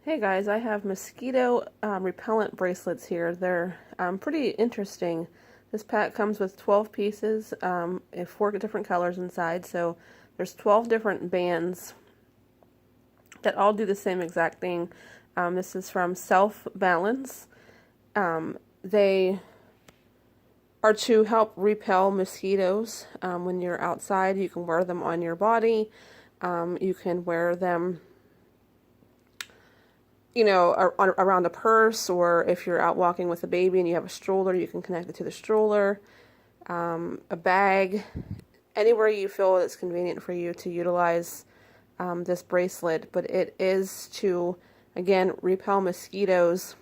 Hey guys, I have mosquito repellent bracelets here. They're pretty interesting. This pack comes with 12 pieces, 4 different colors inside, so there's 12 different bands that all do the same exact thing. This is from Self Balance. They are to help repel mosquitoes. When you're outside, you can wear them on your body. You can wear them around a purse, or if you're out walking with a baby and you have a stroller, you can connect it to the stroller, a bag, anywhere you feel it's convenient for you to utilize this bracelet. But it is to, again, repel mosquitoes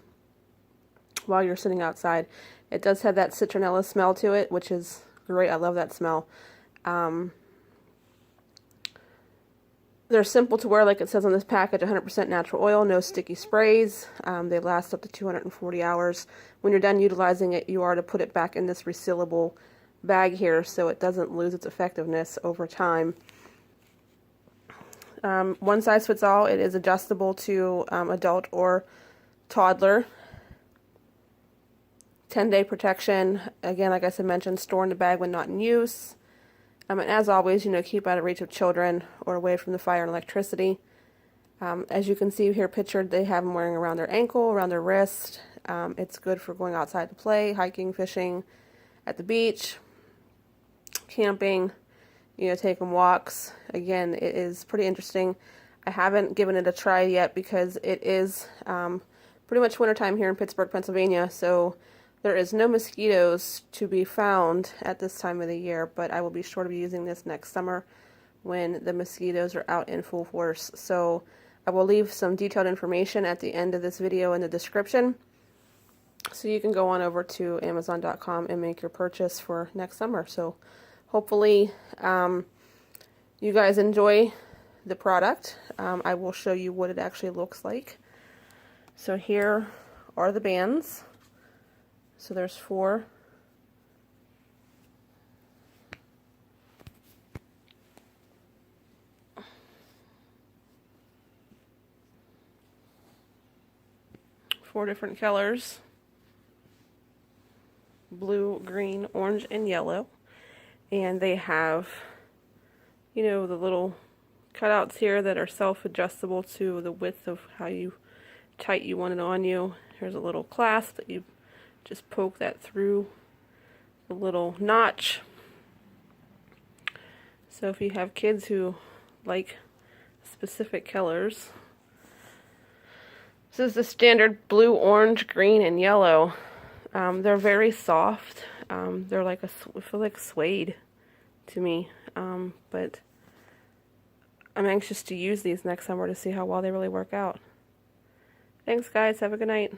while you're sitting outside. It does have that citronella smell to it, which is great. I love that smell. They're simple to wear, like it says on this package, 100% natural oil, no sticky sprays. They last up to 240 hours. When you're done utilizing it, you are to put it back in this resealable bag here so it doesn't lose its effectiveness over time. One size fits all. It is adjustable to adult or toddler. 10-day protection. Again, like I said, mentioned, store in the bag when not in use. And as always, keep out of reach of children or away from the fire and electricity. As you can see here pictured, they have them wearing around their ankle, around their wrist. It's good for going outside to play, hiking, fishing, at the beach, camping, taking walks. Again, it is pretty interesting. I haven't given it a try yet because it is pretty much wintertime here in Pittsburgh, Pennsylvania, so there is no mosquitoes to be found at this time of the year, but I will be sure to be using this next summer when the mosquitoes are out in full force. So I will leave some detailed information at the end of this video in the description, so you can go on over to Amazon.com and make your purchase for next summer. So hopefully you guys enjoy the product. I will show you what it actually looks like. So here are the bands. So there's 4. Four different colors: blue, green, orange, and yellow. And they have, the little cutouts here that are self-adjustable to the width of how tight you want it on you. Here's a little clasp that you just poke that through the little notch. So if you have kids who like specific colors, this is the standard blue, orange, green, and yellow. They're very soft. They're like I feel like suede to me. But I'm anxious to use these next summer to see how well they really work out. Thanks guys, have a good night.